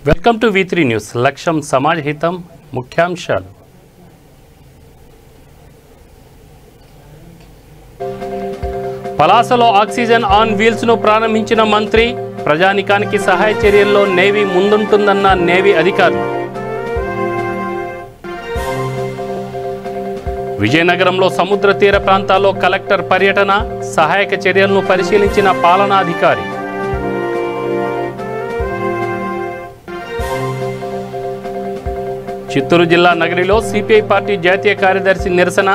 Welcome to V3 news. లక్ష్యం సమాజ హితం. ముఖ్యాంశాలు. పలాసలో ఆక్సిజన్ ఆన్ వీల్స్ ను ప్రారంభించిన మంత్రి. ప్రజానికానికి సహాయ చర్యల్లో నేవీ ముందుంటుందన్న నేవీ అధికారులు. విజయనగరంలో సముద్ర తీర ప్రాంతాల్లో కలెక్టర్ పర్యటన. సహాయక చర్యలను పరిశీలించిన పాలనాధికారి. చిత్తూరు జిల్లా నగరిలో సిపిఐ పార్టీ జాతీయ కార్యదర్శి నిరసన.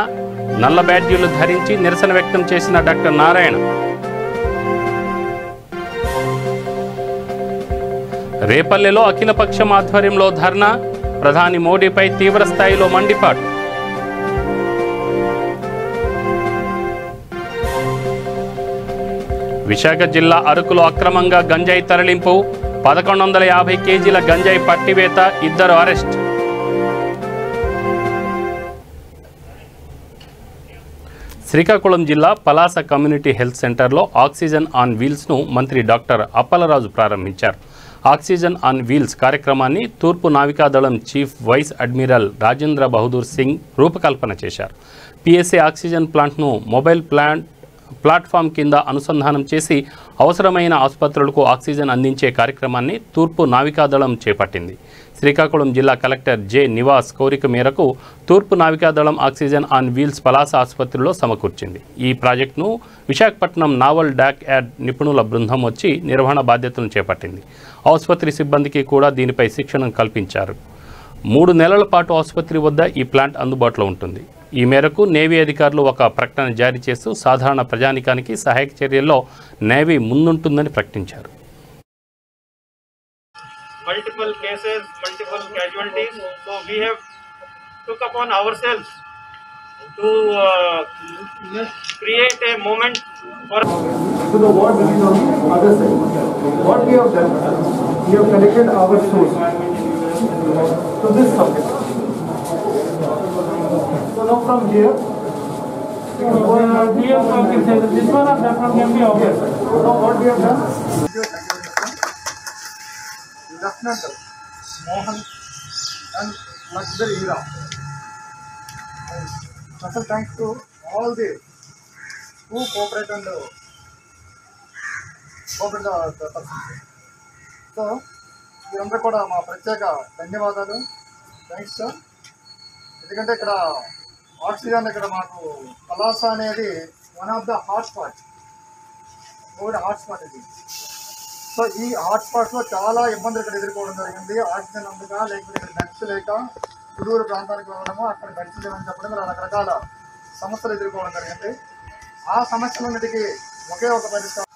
నల్ల బ్యాడ్జీలు ధరించి నిరసన వ్యక్తం చేసిన డాక్టర్ నారాయణ. రేపల్లెలో అఖిలపక్షం ఆధ్వర్యంలో ధర్నా. ప్రధాని మోడీపై తీవ్ర స్థాయిలో మండిపాటు. విశాఖ జిల్లా అరకులో అక్రమంగా గంజాయి తరలింపు. 1150 కేజీల గంజాయి పట్టివేత. 2 అరెస్ట్. శ్రీకాకుళం జిల్లా పలాస కమ్యూనిటీ హెల్త్ సెంటర్లో ఆక్సిజన్ ఆన్ వీల్స్ను మంత్రి డాక్టర్ అప్పలరాజు ప్రారంభించారు. ఆక్సిజన్ ఆన్ వీల్స్ కార్యక్రమాన్ని తూర్పు నావికాదళం chief vice admiral Rajendra Bahadur Singh రూపకల్పన చేశారు. పిఎస్ఏ ఆక్సిజన్ ప్లాంట్ను మొబైల్ ప్లాట్ఫామ్ కింద అనుసంధానం చేసి అవసరమైన ఆసుపత్రులకు ఆక్సిజన్ అందించే కార్యక్రమాన్ని తూర్పు నావికాదళం చేపట్టింది. శ్రీకాకుళం జిల్లా కలెక్టర్ జె నివాస్ కోరిక మేరకు తూర్పు నావికాదళం ఆక్సిజన్ ఆన్ వీల్స్ పలాస ఆసుపత్రిలో సమకూర్చింది. ఈ ప్రాజెక్టును విశాఖపట్నం నావల్ డాక్ యార్డ్ నిపుణుల బృందం వచ్చి నిర్వహణ బాధ్యతలను చేపట్టింది. ఆసుపత్రి సిబ్బందికి కూడా దీనిపై శిక్షణ కల్పించారు. 3 నెలల పాటు ఆసుపత్రి వద్ద ఈ ప్లాంట్ అందుబాటులో ఉంటుంది. ఈ మేరకు నేవీ అధికారులు ఒక ప్రకటన జారీ చేస్తూ సాధారణ ప్రజానికానికి సహాయక చర్యల్లో నేవీ ముందుంటుందని ప్రకటించారు. Multiple cases, multiple casualties. So we have took upon ourselves to create a moment for. So the ward is on the other side. What we have done, we have connected our source to this socket. So now from here, here socket says this one or that one can be obvious. now what we have done, Lieutenant Mohan and Lakshmi Hira. Special thanks to all the who cooperate and cooperate the persons. So, మీరందరూ కూడా మా ప్రత్యేక ధన్యవాదాలు. Thanks sir. ఎందుకంటే ఇక్కడ oxygen ఇక్కడ మాకు పలాస అనేది one of the hotspot, Covid hotspot ఇది. సో ఈ హాట్స్పాట్స్లో చాలా ఇబ్బందులు ఇక్కడ ఎదుర్కోవడం జరిగింది. ఆక్సిజన్ అందుక, లేకపోతే ఇక్కడ బెడ్స్ లేక సుదూర ప్రాంతానికి వెళ్ళడము, అక్కడ బెడ్స్ లేవని చెప్పడం, ఇలా రకరకాల సమస్యలు ఎదుర్కోవడం జరిగింది. ఆ సమస్యలన్నిటికీ ఒకే ఒక పరిష్కారం.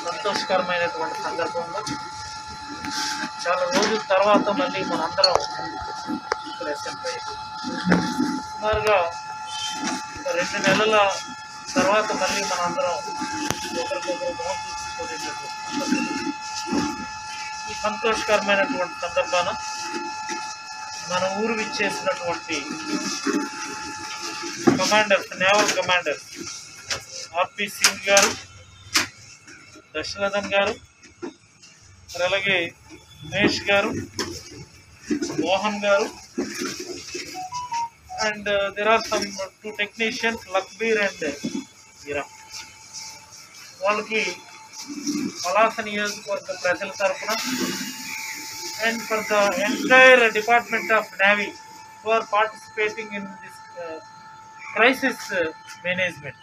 సంతోషకరమైనటువంటి సందర్భంలో చాలా రోజుల తర్వాత మళ్ళీ మనందరం ఇక్కడ అసెంబ్లీ అయ్యాం. సుమారుగా 2 నెలల తర్వాత మళ్ళీ మనందరం ఒకరికొకరు మోసం చూసుకునేటటువంటి ఈ సంతోషకరమైనటువంటి సందర్భాన మన ఊరు విచ్చేసినటువంటి commanders, naval commanders RP Singh గారు, దశరథన్ గారు, అలాగే మహేష్ గారు, మోహన్ గారు, and there are some 2 technicians Lakhbir and Ira. వాళ్ళకి పలాస నియోజకవర్గ ప్రజల తరఫున and for the entire department of navy who are participating in this crisis management.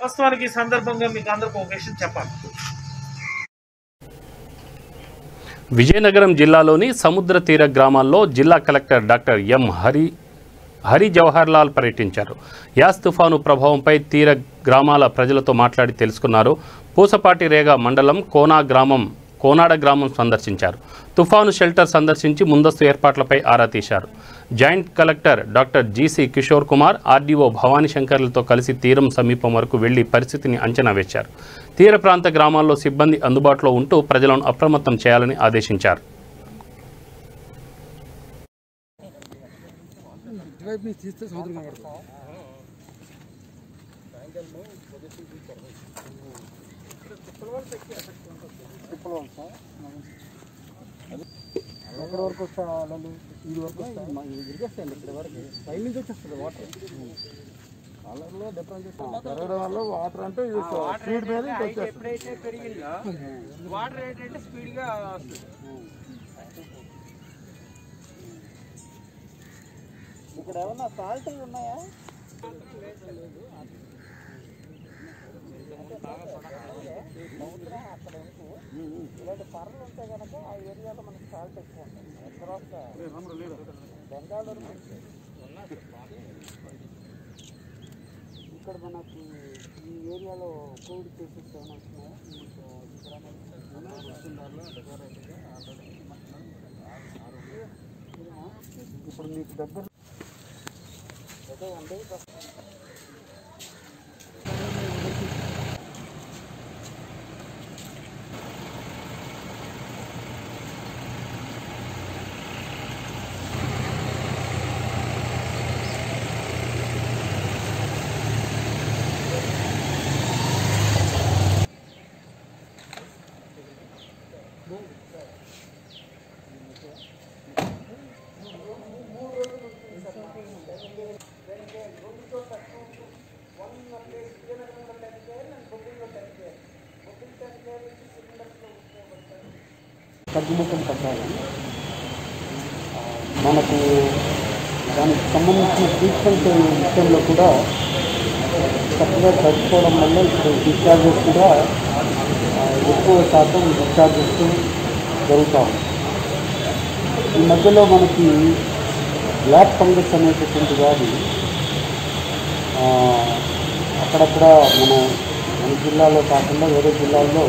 వాస్తవానికి ఈ సందర్భంగా మీకు అందరికీ ఒక విషయం చెప్పాలి. విజయనగరం జిల్లాలోని సముద్ర తీర గ్రామాల్లో జిల్లా collector doctor M Hari Jawahar Lal పర్యటించారు. యాస్ తుఫాను ప్రభావంపై తీర గ్రామాల ప్రజలతో మాట్లాడి తెలుసుకున్నారు. పూసపాటి రేగ మండలం కోనాడ గ్రామం సందర్శించారు. తుఫాను షెల్టర్ సందర్శించి ముందస్తు ఏర్పాట్లపై ఆరా తీశారు. Joint collector doctor GC Kishore Kumar, RDO Bhavani శంకర్లతో కలిసి తీరం సమీపం వరకు వెళ్లి పరిస్థితిని అంచనా వేశారు. తీర ప్రాంత గ్రామాల్లో సిబ్బంది అందుబాటులో ఉంటూ ప్రజలను అప్రమత్తం చేయాలని ఆదేశించారు. ఎక్కడ వరకు వస్తా ఇది వరకు ఇరిగేస్తాయండి ఇక్కడ వరకు పై నుంచి వచ్చేస్తుంది వాటర్ కాలంలో డిఫరెన్స్ పెరగడం వల్ల వాటర్ అంటే స్పీడ్ మీద ఎప్పుడైతే పెరిగిందో వాటర్ ఏంటంటే స్పీడ్గా వస్తుంది. ఇక్కడ ఏమన్నా సాల్ట్ ఉన్నాయా? ఇలాంటి పర్లు ఉంటే కనుక ఆ ఏరియాలో మనకి సాల్ట్ ఎక్కువ ఉంటుంది. తర్వాత బెంగాళూరు ఇక్కడ మనకి ఈ ఏరియాలో కోవిడ్ కేసెస్ ఏమైనా వస్తున్నాయా? ఇప్పుడు మీకు దగ్గర అదే అంటే తగ్గుముఖం కట్టాలి. మనకు దానికి సంబంధించిన ట్రీట్మెంట్ విషయంలో కూడా చక్కగా జరుపుకోవడం వల్ల ఇప్పుడు డిశ్చార్జెస్ కూడా ఎక్కువ శాతం డిశ్చార్జెస్ జరుగుతాయి. ఈ మధ్యలో మనకి బ్లాక్ ఫంగస్ అనేటటువంటి వ్యాధి అక్కడక్కడ మన జిల్లాలో కాకుండా వేరే జిల్లాల్లో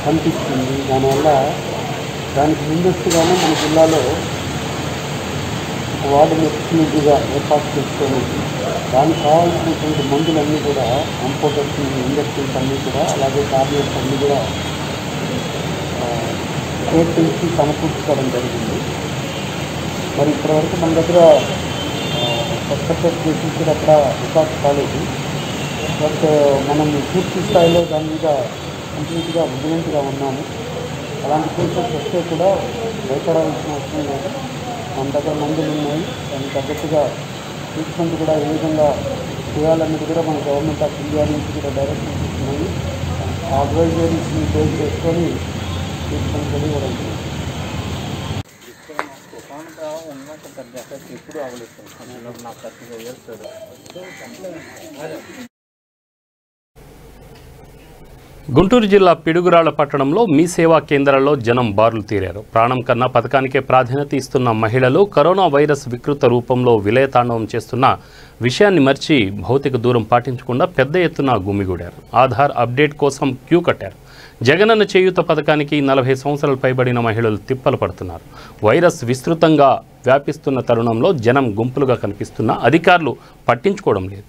కనిపిస్తుంది. దానివల్ల దానికి ముందస్తుగానే మన జిల్లాలో వార్డుని ఎక్స్క్లూజివ్గా ఏర్పాటు చేసుకొని దానికి కావాల్సినటువంటి మందులన్నీ కూడా అంపోటర్స్ ఇంజక్షన్స్ అన్నీ కూడా అలాగే టాబ్లెట్స్ అన్నీ కూడా స్టేట్ నుంచి సమకూర్చుకోవడం జరిగింది. మరి ఇప్పటివరకు మన దగ్గర సక్సెస్ కేసెస్ కూడా అక్కడ రికార్డ్ కాలేదు. బట్ మనం పూర్తి స్థాయిలో దాని మీద కంప్లీట్గా విజిలెంట్గా ఉన్నాము. అలాంటి కేసెస్ వస్తే కూడా భయపడాల్సిన అవసరం లేదు. మన దగ్గర మందులు ఉన్నాయి. దానికి తగ్గట్టుగా ట్రీట్మెంట్ కూడా ఏ విధంగా చేయాలనేది కూడా మన గవర్నమెంట్ ఆఫ్ ఇండియా నుంచి కూడా డైరెక్షన్స్ ఇస్తున్నాయి. ఆ అడ్వైజరీస్ని బేస్ చేసుకొని ట్రీట్మెంట్ కూడా ఇవ్వడం ఎప్పుడు అవలేదు. నాకు 35 years. గుంటూరు జిల్లా పిడుగురాళ్ల పట్టణంలో మీ సేవా కేంద్రాల్లో జనం బారులు తీరారు. ప్రాణం కన్నా పథకానికే ప్రాధాన్యత ఇస్తున్న మహిళలు కరోనా వైరస్ వికృత రూపంలో విలయతాండవం చేస్తున్న విషయాన్ని మర్చి భౌతిక దూరం పాటించకుండా పెద్ద ఎత్తున గుమిగూడారు. ఆధార్ అప్డేట్ కోసం క్యూ కట్టారు. జగనన్న చేయూత పథకానికి 40 సంవత్సరాలు పైబడిన మహిళలు తిప్పలు పడుతున్నారు. వైరస్ విస్తృతంగా వ్యాపిస్తున్న తరుణంలో జనం గుంపులుగా కనిపిస్తున్నా అధికారులు పట్టించుకోవడం లేదు.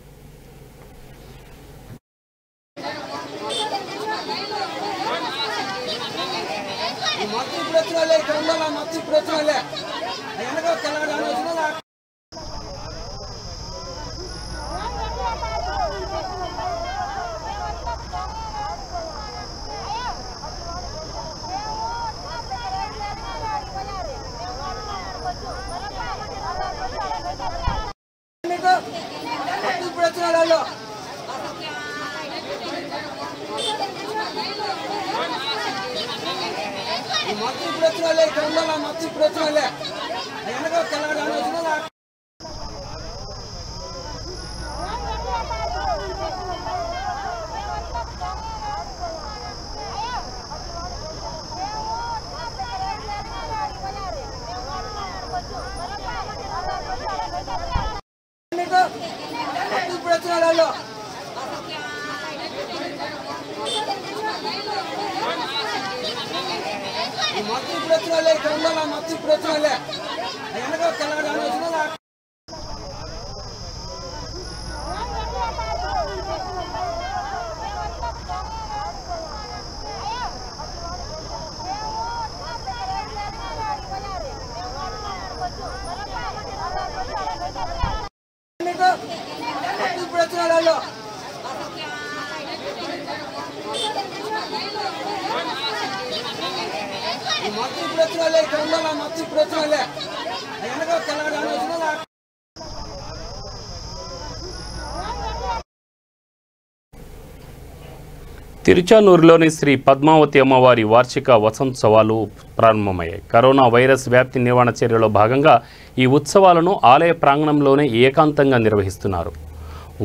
తిరుచానూరులోని శ్రీ పద్మావతి అమ్మవారి వార్షిక వసంతోత్సవాలు ప్రారంభమయ్యాయి. కరోనా వైరస్ వ్యాప్తి నివారణ చర్యలో భాగంగా ఈ ఉత్సవాలను ఆలయ ప్రాంగణంలోనే ఏకాంతంగా నిర్వహిస్తున్నారు.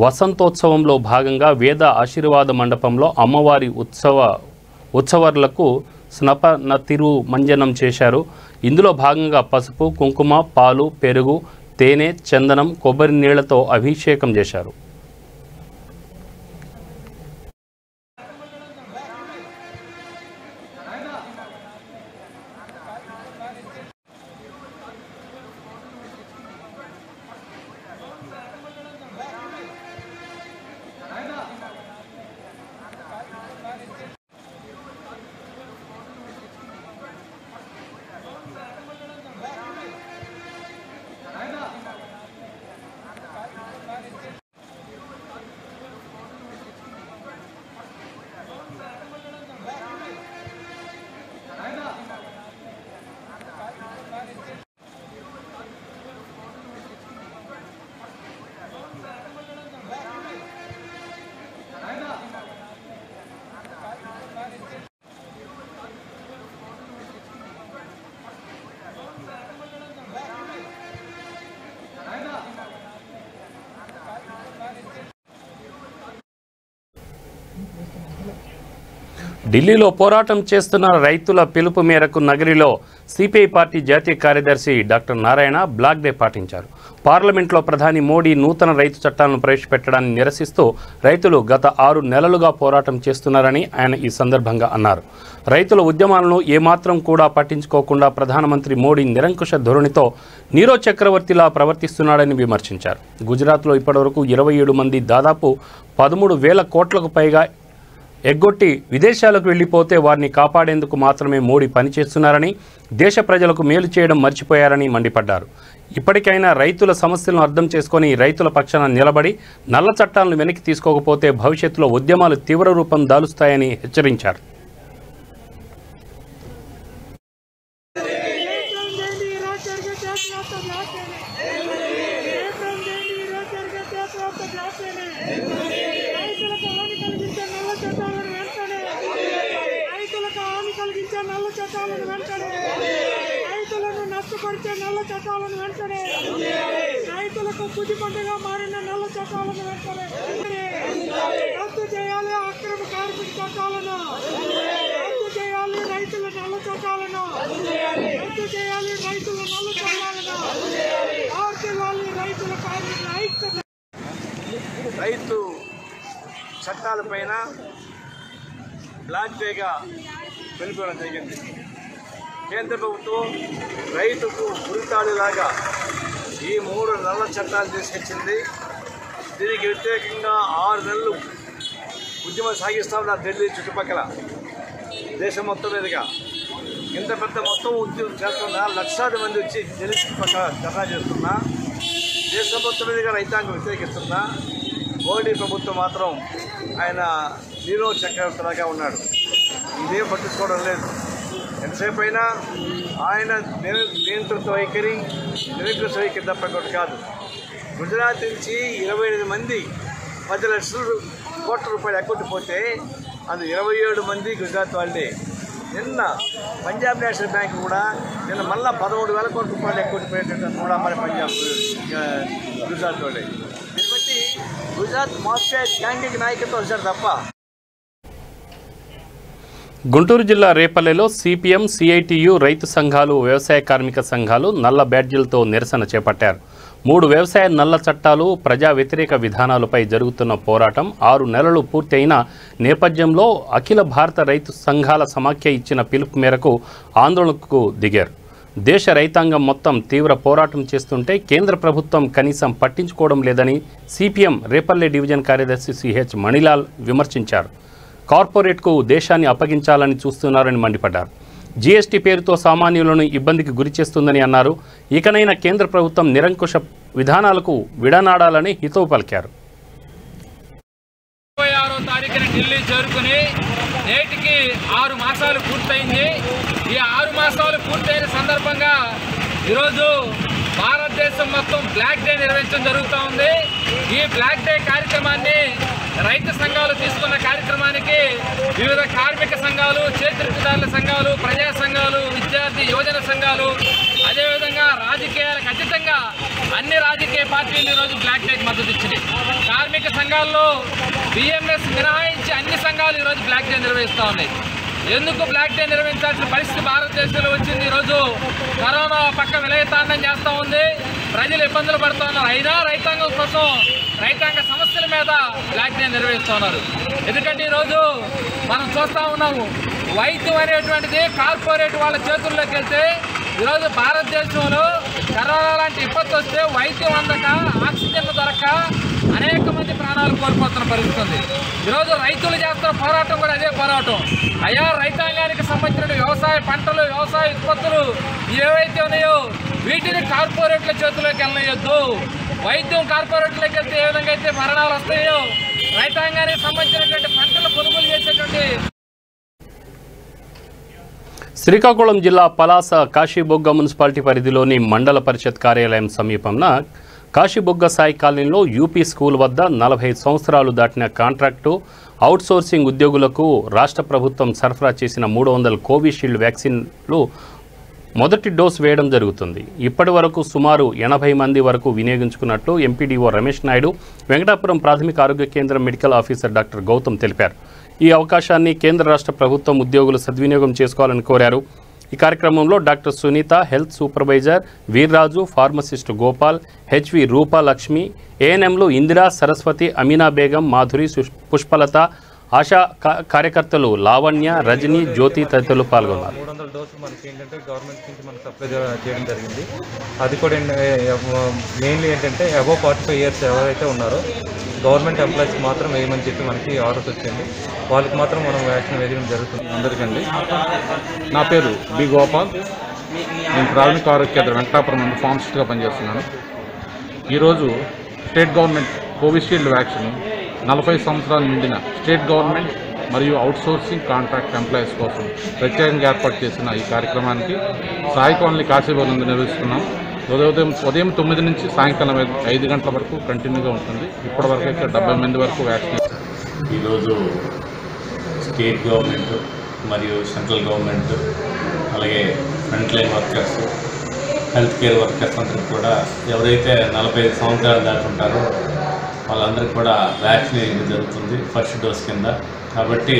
వసంతోత్సవంలో భాగంగా వేద ఆశీర్వాద మండపంలో అమ్మవారి ఉత్సవాలకు స్నపన తిరుమంజనం చేశారు. ఇందులో భాగంగా పసుపు, కుంకుమ, పాలు, పెరుగు, తేనె, చందనం, కొబ్బరి నీళ్లతో అభిషేకం చేశారు. ఢిల్లీలో పోరాటం చేస్తున్న రైతుల పిలుపు మేరకు నగరిలో సిపిఐ పార్టీ జాతీయ కార్యదర్శి డాక్టర్ నారాయణ బ్లాక్ డే పాటించారు. పార్లమెంట్లో ప్రధాని మోడీ నూతన రైతు చట్టాలను ప్రవేశపెట్టడాన్ని నిరసిస్తూ రైతులు గత 6 నెలలుగా పోరాటం చేస్తున్నారని ఆయన ఈ సందర్భంగా అన్నారు. రైతుల ఉద్యమాలను ఏమాత్రం కూడా పట్టించుకోకుండా ప్రధానమంత్రి మోడీ నిరంకుశ ధోరణితో నీరో చక్రవర్తిలా ప్రవర్తిస్తున్నాడని విమర్శించారు. గుజరాత్లో ఇప్పటివరకు 27 మంది దాదాపు 13,000 కోట్లకు పైగా ఎగ్గొట్టి విదేశాలకు వెళ్లిపోతే వారిని కాపాడేందుకు మాత్రమే మోడీ పనిచేస్తున్నారని, దేశ ప్రజలకు మేలు చేయడం మర్చిపోయారని మండిపడ్డారు. ఇప్పటికైనా రైతుల సమస్యలను అర్థం చేసుకొని రైతుల పక్షాన నిలబడి నల్ల చట్టాలను వెనక్కి తీసుకోకపోతే భవిష్యత్తులో ఉద్యమాలు తీవ్ర రూపం దాలుస్తాయని హెచ్చరించారు. రైతులను నష్టపరిచే నల్ల చట్టాలను వెంటనే, రైతులకు పుది పండుగ మారిన నల్ల చట్టాలను వెంటనే రద్దు చేయాలి. అక్రమ కార్మిక చట్టాలను రద్దు చేయాలి. రైతుల నల్ల చట్టాలను రద్దు చేయాలి. రైతుల నల్ల చట్టాలను ఆర్చేయాలి. రైతుల కార్మికుల ఐక్యత. రైతు చట్టాలపైన బ్లాక్ డేగా వెళ్ళిపోవడం జరిగింది. కేంద్ర ప్రభుత్వం రైతుకు ఉరితాడులాగా ఈ 3 నల్ల చట్టాలు తీసుకొచ్చింది. దీనికి వ్యతిరేకంగా 6 నెలలు ఉద్యమం సాగిస్తూ ఉన్నారు ఢిల్లీ చుట్టుపక్కల, దేశం మొత్తం మీదుగా. ఇంత పెద్ద మొత్తం ఉద్యమం చేస్తున్నా, లక్షలాది మంది వచ్చి ఢిల్లీ చుట్టుపక్కల ధర్నా చేస్తున్నా, దేశం మొత్తం మీదుగా రైతాంగం వ్యతిరేకిస్తున్నా, మోడీ ప్రభుత్వం మాత్రం ఆయన నీరో చక్రవర్తిలాగా ఉన్నాడు. ఇదేం పట్టించుకోవడం లేదు. ఎంతసేపు అయినా ఆయన నియంత్రిత వైఖరి, నిరంకుశ వైఖరి తప్ప కాదు. గుజరాత్ నుంచి 28 మంది 10 లక్షల కోట్ల రూపాయలు ఎక్కొట్టిపోతే అది 27 మంది గుజరాత్ వాళ్ళే. నిన్న పంజాబ్ నేషనల్ బ్యాంక్ కూడా నిన్న మళ్ళీ 13,000 కోట్ల రూపాయలు ఎక్కొట్టిపోయేటట్టు కూడా మన పంజాబ్ గుజరాత్ వాళ్ళే. దీన్ని బట్టి గుజరాత్ మాఫియా గ్యాంగ్కి నాయకత్వం వచ్చారు తప్ప. గుంటూరు జిల్లా రేపల్లెలో సిపిఎం, సిఐటియు, రైతు సంఘాలు, వ్యవసాయ కార్మిక సంఘాలు నల్ల బ్యాడ్జీలతో నిరసన చేపట్టారు. 3 వ్యవసాయ నల్ల చట్టాలు, ప్రజా వ్యతిరేక విధానాలపై జరుగుతున్న పోరాటం 6 నెలలు పూర్తి అయిన నేపథ్యంలో అఖిల భారత రైతు సంఘాల సమాఖ్య ఇచ్చిన పిలుపు మేరకు ఆందోళనకు దిగారు. దేశ రైతాంగం మొత్తం తీవ్ర పోరాటం చేస్తుంటే కేంద్ర ప్రభుత్వం కనీసం పట్టించుకోవడం లేదని సిపిఎం రేపల్లె డివిజన్ కార్యదర్శి సిహెచ్ మణిలాల్ విమర్శించారు. కార్పొరేట్కు దేశాన్ని అప్పగించాలని చూస్తున్నారని మండిపడ్డారు. జీఎస్టీ పేరుతో సామాన్యులను ఇబ్బందికి గురి చేస్తుందని అన్నారు. ఇకనైనా కేంద్ర ప్రభుత్వం నిరంకుశ విధానాలకు విడనాడాలని హితవు పలికారు. 26వ తారీఖున ఢిల్లీ చేరుకుని నేటికి 6 మాసాలు పూర్తయింది. ఈ ఈ 6 మాసాలు పూర్తయిన సందర్భంగా ఈరోజు భారతదేశం మొత్తం బ్లాక్ డే నిర్వహించడం జరుగుతూ ఉంది. ఈ బ్లాక్ డే కార్యక్రమాన్ని రైతు సంఘాలు తీసుకున్న కార్యక్రమానికి వివిధ కార్మిక సంఘాలు, చేతివృత్తిదారుల సంఘాలు, ప్రజా సంఘాలు, విద్యార్థి యువజన సంఘాలు, అదేవిధంగా రాజకీయాలకు అతీతంగా అన్ని రాజకీయ పార్టీలు ఈరోజు బ్లాక్ డేకి మద్దతు ఇచ్చినాయి. కార్మిక సంఘాల్లో బిఎంఎస్ మినహాయించి అన్ని సంఘాలు ఈరోజు బ్లాక్ డే నిర్వహిస్తూ ఉన్నాయి. ఎందుకు బ్లాక్ డే నిర్వహించాల్సిన పరిస్థితి భారతదేశంలో వచ్చింది? ఈరోజు కరోనా పక్క విలయతాండం చేస్తూ ఉంది, ప్రజలు ఇబ్బందులు పడుతూ ఉన్నారు. అయినా రైతాంగం కోసం రైతాంగ సమస్యల మీద బ్లాక్ డే నిర్వహిస్తూ ఉన్నారు. ఎందుకంటే ఈరోజు మనం చూస్తూ ఉన్నాము, వైద్యం అనేటువంటిది కార్పొరేట్ వాళ్ళ చేతుల్లోకి వెళ్తే ఈరోజు భారతదేశంలో కరోనా లాంటి విపత్తు వస్తే వైద్యం అందక, ఆక్సిజన్ దొరక్క అనేక మంది ప్రాణాలు కోల్పోతున్న పరిస్థితి ఉంది. ఈరోజు రైతులు చేస్తున్న పోరాటం కూడా అదే పోరాటం. అయ్యా, రైతాంగానికి సంబంధించిన వ్యవసాయ పంటలు, వ్యవసాయ ఉత్పత్తులు ఏవైతే ఉన్నాయో వీటిని కార్పొరేట్ల చేతుల్లోకి వెళ్ళయొద్దు. వైద్యం కార్పొరేట్లోకి వెళ్తే ఏ విధంగా అయితే మరణాలు వస్తాయో, రైతాంగానికి సంబంధించినటువంటి పంటలు కొనుగోలు చేసేటువంటి శ్రీకాకుళం జిల్లా పలాస కాశీబొగ్గ మున్సిపాలిటీ పరిధిలోని మండల పరిషత్ కార్యాలయం సమీపంలో కాశీబొగ్గ సాయి కాలనీలో యూపీ స్కూల్ వద్ద 45 సంవత్సరాలు దాటిన కాంట్రాక్టు అవుట్సోర్సింగ్ ఉద్యోగులకు రాష్ట్ర ప్రభుత్వం సరఫరా చేసిన 300 కోవిషీల్డ్ వ్యాక్సిన్లు మొదటి డోసు వేయడం జరుగుతుంది. ఇప్పటి వరకు సుమారు 80 మంది వరకు వినియోగించుకున్నట్లు ఎంపీడీఓ రమేష్ నాయుడు, వెంకటాపురం ప్రాథమిక ఆరోగ్య కేంద్రం మెడికల్ ఆఫీసర్ డాక్టర్ గౌతమ్ తెలిపారు. ఈ అవకాశాన్ని కేంద్ర రాష్ట్ర ప్రభుత్వం ఉద్యోగులు సద్వినియోగం చేసుకోవాలని కోరారు. ఈ కార్యక్రమంలో doctor Sunitha, health supervisor Veerraju, pharmacist Gopal, HV Rupa Lakshmi, ఏఎన్ఎంలు ఇందిరా, సరస్వతి, అమీనా బేగం, మాధురి, పుష్పలత, ఆశా కార్యకర్తలు లావణ్య, రజని, జ్యోతి తదితరులు పాల్గొన్నారు. 300 డోసులు మనకి ఏంటంటే గవర్నమెంట్ నుంచి మనకు సప్లై చేయడం జరిగింది. అది కూడా మెయిన్లీ ఏంటంటే అబోవ్ 45 ఇయర్స్ ఎవరైతే ఉన్నారో గవర్నమెంట్ ఎంప్లాయీస్కి మాత్రం వేయమని చెప్పి మనకి ఆర్డర్స్ వచ్చింది. వాళ్ళకి మాత్రం మనం వ్యాక్సిన్ వేయడం జరుగుతుంది. అందరికండి, నా పేరు బి గోపాల్. నేను ప్రాథమిక ఆరోగ్య కేంద్రం వెంకటాపురం నుండి ఫార్మసిస్ట్గా పనిచేస్తున్నాను. ఈరోజు స్టేట్ గవర్నమెంట్ కోవిషీల్డ్ వ్యాక్సిన్ 40 సంవత్సరాలు నిండిన స్టేట్ గవర్నమెంట్ మరియు అవుట్సోర్సింగ్ కాంట్రాక్ట్ ఎంప్లాయీస్ కోసం ప్రత్యేకంగా ఏర్పాటు చేసిన ఈ కార్యక్రమానికి సాయి కాలనీ కాశీబొగ్గ నిర్వహిస్తున్నాం. ఉదయం 9 నుంచి సాయంకాలం 5 గంటల వరకు కంటిన్యూగా ఉంటుంది. ఇప్పటివరకు అయితే 70 మంది వరకు వ్యాక్సిన్. ఈరోజు స్టేట్ గవర్నమెంట్ మరియు సెంట్రల్ గవర్నమెంట్, అలాగే front line workers, health care workers అందరికి కూడా ఎవరైతే 45 సంవత్సరాలు దాటి ఉంటారో వాళ్ళందరికీ కూడా వ్యాక్సిన్ వేయడం జరుగుతుంది ఫస్ట్ డోస్ కింద. కాబట్టి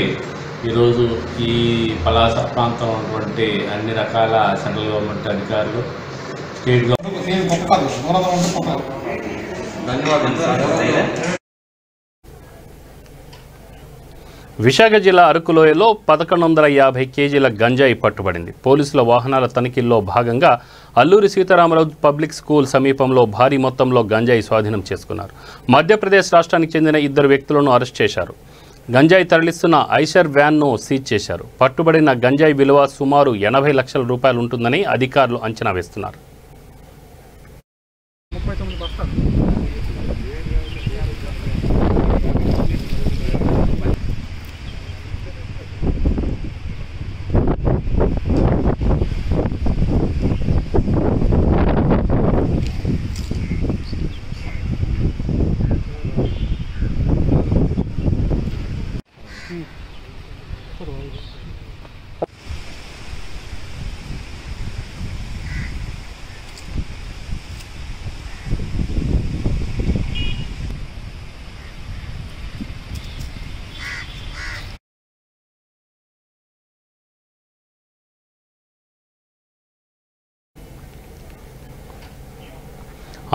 ఈరోజు ఈ పలాస ప్రాంతం ఉన్నటువంటి అన్ని రకాల సెంట్రల్ గవర్నమెంట్ అధికారులు, స్టేట్ విశాఖ జిల్లా అరకులోయలో 1150 కేజీల గంజాయి పట్టుబడింది. పోలీసుల వాహనాల తనిఖీల్లో భాగంగా అల్లూరి సీతారామరాజు పబ్లిక్ స్కూల్ సమీపంలో భారీ మొత్తంలో గంజాయి స్వాధీనం చేసుకున్నారు. మధ్యప్రదేశ్ రాష్ట్రానికి చెందిన 2 వ్యక్తులను అరెస్ట్ చేశారు. గంజాయి తరలిస్తున్న ఐషర్ వ్యాన్ను సీజ్ చేశారు. పట్టుబడిన గంజాయి విలువ సుమారు 80 లక్షల రూపాయలు ఉంటుందని అధికారులు అంచనా వేస్తున్నారు. 39 బస్తాలు.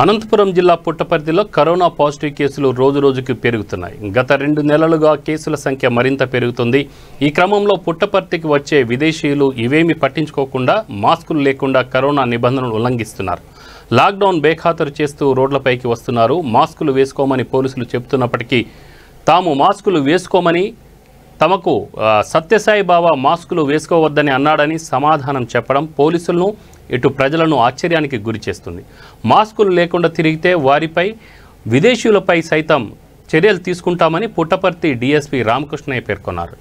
అనంతపురం జిల్లా పుట్టపర్తిలో కరోనా పాజిటివ్ కేసులు రోజురోజుకు పెరుగుతున్నాయి. గత 2 నెలలుగా కేసుల సంఖ్య మరింత పెరుగుతుంది. ఈ క్రమంలో పుట్టపర్తికి వచ్చే విదేశీయులు ఇవేమీ పట్టించుకోకుండా మాస్కులు లేకుండా కరోనా నిబంధనలు ఉల్లంఘిస్తున్నారు. లాక్డౌన్ బేఖాతరు చేస్తూ రోడ్లపైకి వస్తున్నారు. మాస్కులు వేసుకోమని పోలీసులు చెబుతున్నప్పటికీ తాము మాస్కులు వేసుకోమని, తమకు సత్యసాయి బాబా మాస్కులు వేసుకోవద్దని అన్నాడని సమాధానం చెప్పడం పోలీసులను, ఇటు ప్రజలను ఆశ్చర్యానికి గురి చేస్తుంది. మాస్కులు లేకుండా తిరిగితే వారిపై, విదేశీయులపై సైతం చర్యలు తీసుకుంటామని పుట్టపర్తి డీఎస్పీ రామకృష్ణయ్య పేర్కొన్నారు.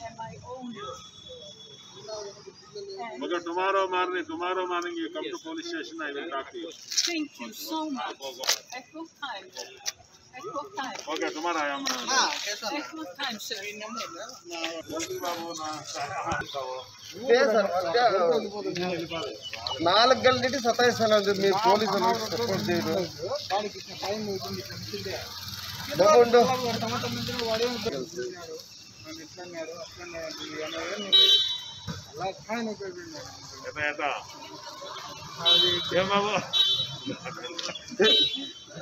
and my own. Okay, tomorrow morning you come to police station. I will talk to you. Thank you so much. At what time? At what time? Okay, tomorrow I am. At what time, sir? నాలుగు గంటల సతాయిస్తాను మీరు పోలీసులు support చేయరు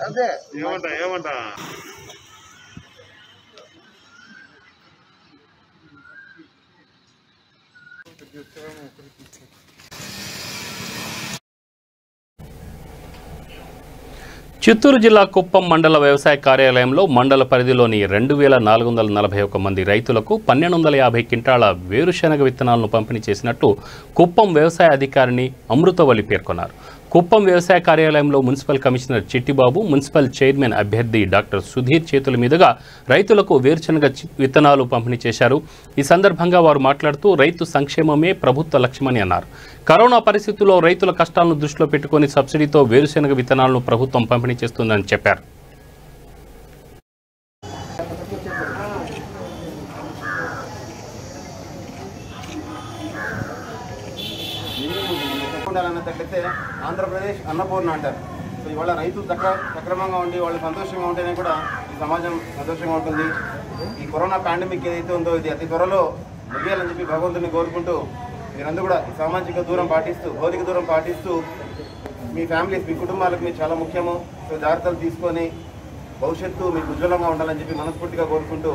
అదే ఏమంటా చిత్తూరు జిల్లా కుప్పం మండల వ్యవసాయ కార్యాలయంలో మండల పరిధిలోని 2441 మంది రైతులకు 1250 క్వింటాల వేరుశెనగ విత్తనాలను పంపిణీ చేసినట్టు కుప్పం వ్యవసాయ అధికారిని అమృతవల్లి పేర్కొన్నారు. కుప్పం వ్యవసాయ కార్యాలయంలో municipal commissioner Chittibabu, municipal chairman అభ్యర్థి డాక్టర్ సుధీర్ చేతుల మీదుగా రైతులకు వేరుశెనగ విత్తనాలు పంపిణీ చేశారు. ఈ సందర్భంగా వారు మాట్లాడుతూ రైతు సంక్షేమమే ప్రభుత్వ లక్ష్యమని అన్నారు. కరోనా పరిస్థితుల్లో రైతుల కష్టాలను దృష్టిలో పెట్టుకుని సబ్సిడీతో వేరుశెనగ విత్తనాలను ప్రభుత్వం పంపిణీ చేస్తుందని చెప్పారు. ఉండాలన్నట్లయితే ఆంధ్రప్రదేశ్ అన్నపూర్ణ అంటారు. సో ఇవాళ రైతులు సక్రమంగా ఉండి వాళ్ళు సంతోషంగా ఉంటేనే కూడా ఈ సమాజం సంతోషంగా ఉంటుంది. ఈ కరోనా పాండమిక్ ఏదైతే ఉందో ఇది అతి త్వరలో ముగియాలని చెప్పి భగవంతుని కోరుకుంటూ మీరందరూ కూడా ఈ సామాజిక దూరం పాటిస్తూ, భౌతిక దూరం పాటిస్తూ మీ ఫ్యామిలీస్, మీ కుటుంబాలకు మీరు చాలా ముఖ్యము. సో జాగ్రత్తలు తీసుకొని భవిష్యత్తు మీకు ఉజ్వలంగా ఉండాలని చెప్పి మనస్ఫూర్తిగా కోరుకుంటూ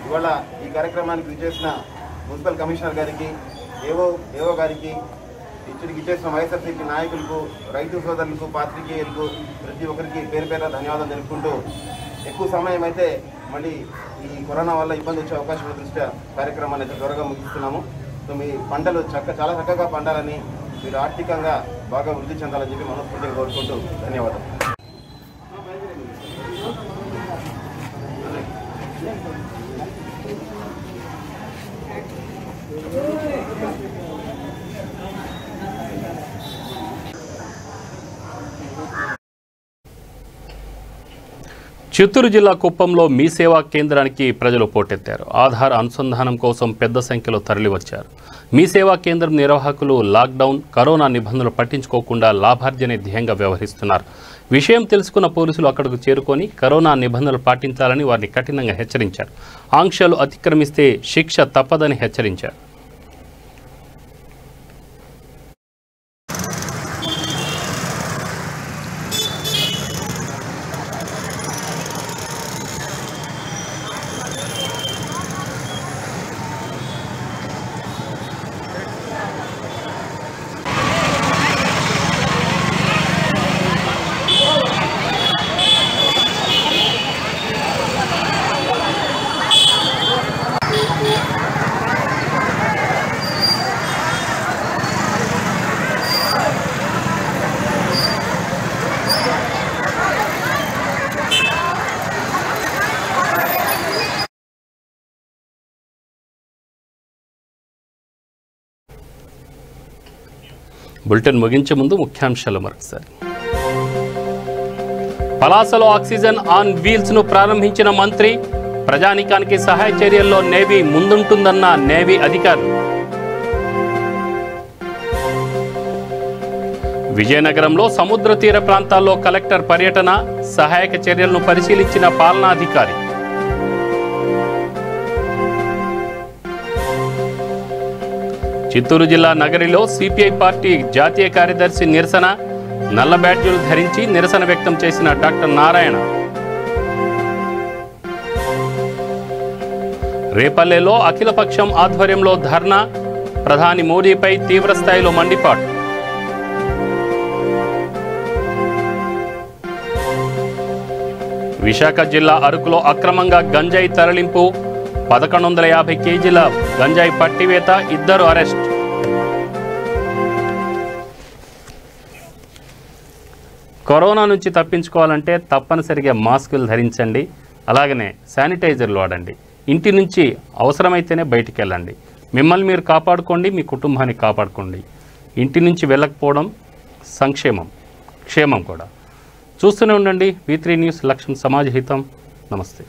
ఇవాళ ఈ కార్యక్రమానికి విచ్చేసిన మున్సిపల్ కమిషనర్ గారికి, ఏవో గారికి, ఇక్కడికి ఇచ్చేసిన వైఎస్ఆర్సీపీ నాయకులకు, రైతు సోదరులకు, పాత్రికేయులకు ప్రతి ఒక్కరికి పేరు పేరు ధన్యవాదాలు తెలుపుకుంటూ ఎక్కువ సమయం అయితే మళ్ళీ ఈ కరోనా వల్ల ఇబ్బంది వచ్చే అవకాశం దృష్ట్యా కార్యక్రమాన్ని అయితే త్వరగా ముగిస్తున్నాము. సో మీ పంటలు చాలా చక్కగా పండాలని, మీరు ఆర్థికంగా బాగా వృద్ధి చెందాలని చెప్పి మనస్ఫూర్తిగా కోరుకుంటూ ధన్యవాదాలు. చిత్తూరు జిల్లా కుప్పంలో మీ సేవా కేంద్రానికి ప్రజలు పోటెత్తారు. ఆధార్ అనుసంధానం కోసం పెద్ద సంఖ్యలో తరలివచ్చారు. మీ సేవా కేంద్రం నిర్వాహకులు లాక్డౌన్, కరోనా నిబంధనలు పట్టించుకోకుండా లాభార్జనే ధ్యేయంగా వ్యవహరిస్తున్నారు. విషయం తెలుసుకున్న పోలీసులు అక్కడకు చేరుకొని కరోనా నిబంధనలు పాటించాలని వారిని కఠినంగా హెచ్చరించారు. ఆంక్షలు అతిక్రమిస్తే శిక్ష తప్పదని హెచ్చరించారు. బులెటిన్ ముగించే ముందు ముఖ్యాంశాలు మరొకసారి. పలాసలో ఆక్సిజన్ ఆన్ వీల్స్ ను ప్రారంభించిన మంత్రి. ప్రజానీకానికి సహాయ చర్యల్లో నేవీ ముందుంటుందన్న నేవీ అధికారులు. విజయనగరంలో సముద్ర తీర ప్రాంతాల్లో కలెక్టర్ పర్యటన. సహాయక చర్యలను పరిశీలించిన పాలనాధికారి. చిత్తూరు జిల్లా నగరిలో సిపిఐ పార్టీ జాతీయ కార్యదర్శి నిరసన. నల్ల బ్యాడ్జీలు ధరించి నిరసన వ్యక్తం చేసిన డాక్టర్ నారాయణ. రేపల్లెలో అఖిలపక్షం ఆధ్వర్యంలో ధర్నా. ప్రధాని మోడీపై తీవ్రస్థాయిలో మండిపాటు. విశాఖ జిల్లా అరకులో అక్రమంగా గంజాయి తరలింపు. 1150 కేజీల గంజాయి పట్టివేత. 2 అరెస్ట్. కరోనా నుంచి తప్పించుకోవాలంటే తప్పనిసరిగా మాస్కులు ధరించండి. అలాగనే శానిటైజర్లు వాడండి. ఇంటి నుంచి అవసరమైతేనే బయటికి వెళ్ళండి. మిమ్మల్ని మీరు కాపాడుకోండి, మీ కుటుంబాన్ని కాపాడుకోండి. ఇంటి నుంచి వెళ్ళకపోవడం క్షేమం కూడా. చూస్తూనే ఉండండి V3 న్యూస్. లక్ష్యం సమాజ హితం. నమస్తే.